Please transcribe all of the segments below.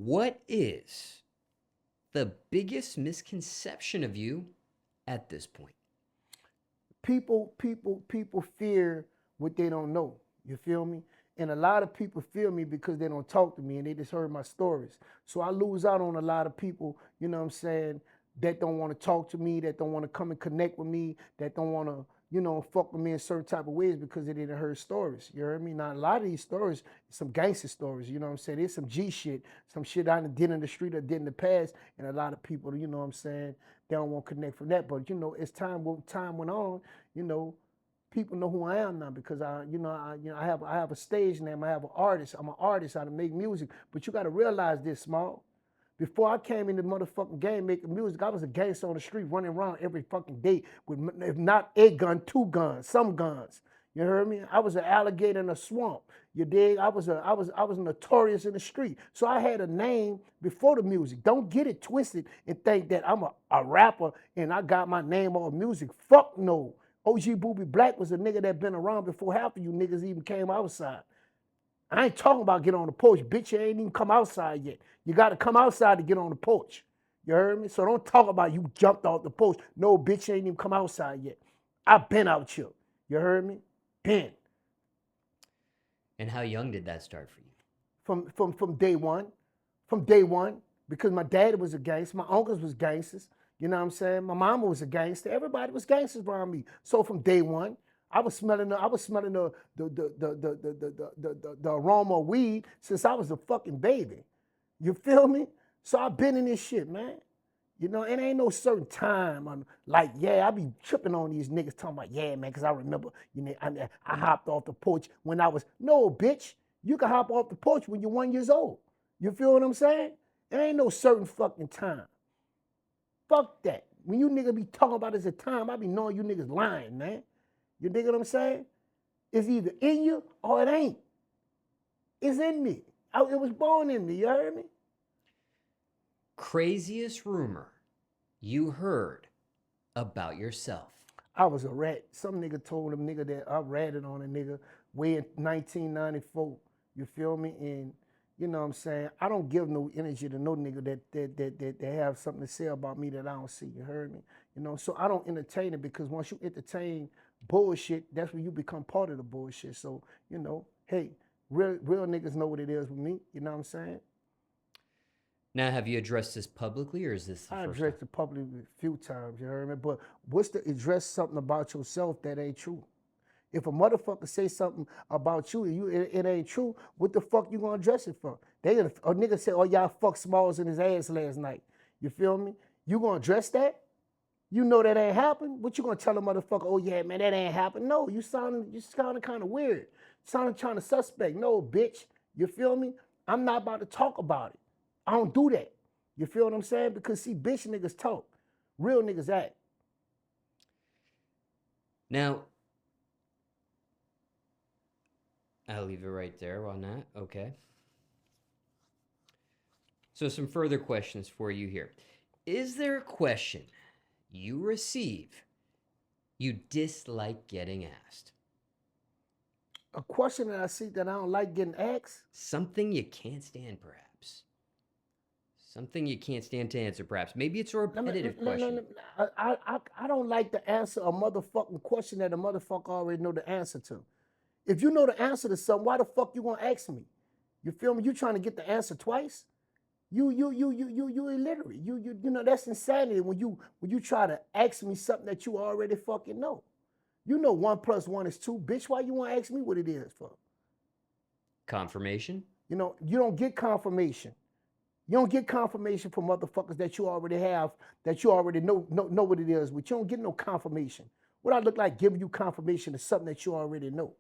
What is the biggest misconception of you at this point? People fear what they don't know. You feel me? And a lot of people fear me because they don't talk to me and they just heard my stories. So I lose out on a lot of people, you know what I'm saying, that don't want to talk to me, that don't want to come and connect with me, that don't want to, fuck with me in certain type of ways because they didn't heard stories. You heard me? Now a lot of these stories, some gangster stories, you know what I'm saying? There's some G shit, some shit I did in the street or did in the past, and a lot of people, you know what I'm saying, they don't want to connect from that. But as time went on, you know, people know who I am now because I have a stage name. I have an artist. I'm an artist. I make music. But you got to realize this, Small. Before I came in the motherfucking game making music, I was a gangster on the street running around every fucking day with, if not a gun, two guns, some guns. You heard me? I was an alligator in a swamp. You dig? I was notorious in the street. So I had a name before the music. Don't get it twisted and think that I'm a rapper and I got my name on music. Fuck no. OG Boobie Black was a nigga that been around before half of you niggas even came outside. I ain't talking about get on the porch. Bitch, you ain't even come outside yet. You got to come outside to get on the porch. You heard me? So don't talk about you jumped off the porch. No, bitch, you ain't even come outside yet. I been out here. You heard me? Been. And how young did that start for you? From day one. From day one. Because my daddy was a gangster. My uncles was gangsters. You know what I'm saying? My mama was a gangster. Everybody was gangsters around me. So from day one, I was smelling the aroma of weed since I was a fucking baby. You feel me? So I've been in this shit, man. It ain't no certain time. I'm like, yeah, I be tripping on these niggas talking about, yeah, man, because I remember, I hopped off the porch when I was, no, bitch, you can hop off the porch when you're 1 year old. You feel what I'm saying? There ain't no certain fucking time. Fuck that. When you niggas be talking about as a time, I be knowing you niggas lying, man. You dig what I'm saying? It's either in you or it ain't. It's in me. It was born in me, you heard me? Craziest rumor you heard about yourself? I was a rat. Some nigga told him nigga that I ratted on a nigga way in 1994. You feel me? And you know what I'm saying? I don't give no energy to no nigga that have something to say about me that I don't see. You heard me? So I don't entertain it because once you entertain bullshit, that's when you become part of the bullshit. So, hey, real niggas know what it is with me. You know what I'm saying? Now, have you addressed this publicly, or is this the I first time? addressed it publicly a few times, you heard me? But what's to address something about yourself that ain't true? If a motherfucker say something about you and it ain't true, what the fuck you gonna address it for? A nigga say, oh y'all fuck Smallz in his ass last night. You feel me? You gonna address that? You know that ain't happened. What you gonna tell a motherfucker? Oh yeah, man, that ain't happened. No, you sounding kind of weird. Sounding kind of suspect. No, bitch. You feel me? I'm not about to talk about it. I don't do that. You feel what I'm saying? Because see, bitch niggas talk, real niggas act. Now, I'll leave it right there on that. Okay. So, some further questions for you here. Is there a question you receive you dislike getting asked? A question that I see that I don't like getting asked. Something you can't stand, perhaps. Something you can't stand to answer, perhaps. Maybe it's a repetitive question. I don't like to answer a motherfucking question that a motherfucker already know the answer to. If you know the answer to something, why the fuck you gonna ask me? You feel me? You trying to get the answer twice? You illiterate. That's insanity when you try to ask me something that you already fucking know. You know 1 + 1 is 2, bitch. Why you wanna ask me what it is for? Confirmation? You don't get confirmation. You don't get confirmation from motherfuckers that you already have, that you already know what it is, but you don't get no confirmation. What I look like giving you confirmation is something that you already know.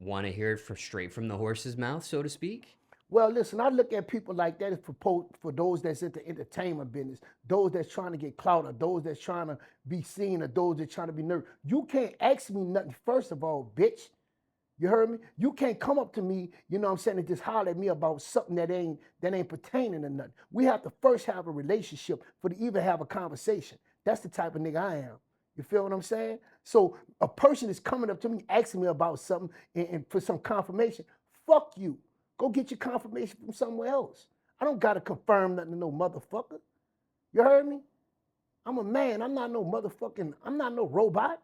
Want to hear it straight from the horse's mouth, so to speak? Well, listen, I look at people like that as for those that's in the entertainment business, those that's trying to get clout, or those that's trying to be seen, or those that's trying to be nervous. You can't ask me nothing, first of all, bitch. You heard me? You can't come up to me, you know what I'm saying, and just holler at me about something that ain't pertaining to nothing. We have to first have a relationship for to even have a conversation. That's the type of nigga I am. You feel what I'm saying? So a person is coming up to me asking me about something and for some confirmation. Fuck you. Go get your confirmation from somewhere else. I don't gotta confirm nothing to no motherfucker. You heard me? I'm a man. I'm not no motherfucking, I'm not no robot.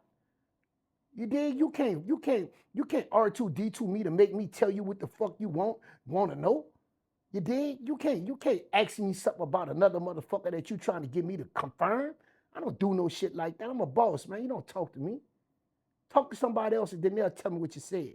You dig? You can't R2D2 me to make me tell you what the fuck you want to know. You dig? You can't ask me something about another motherfucker that you trying to get me to confirm. I don't do no shit like that. I'm a boss, man. You don't talk to me. Talk to somebody else and then they'll tell me what you said.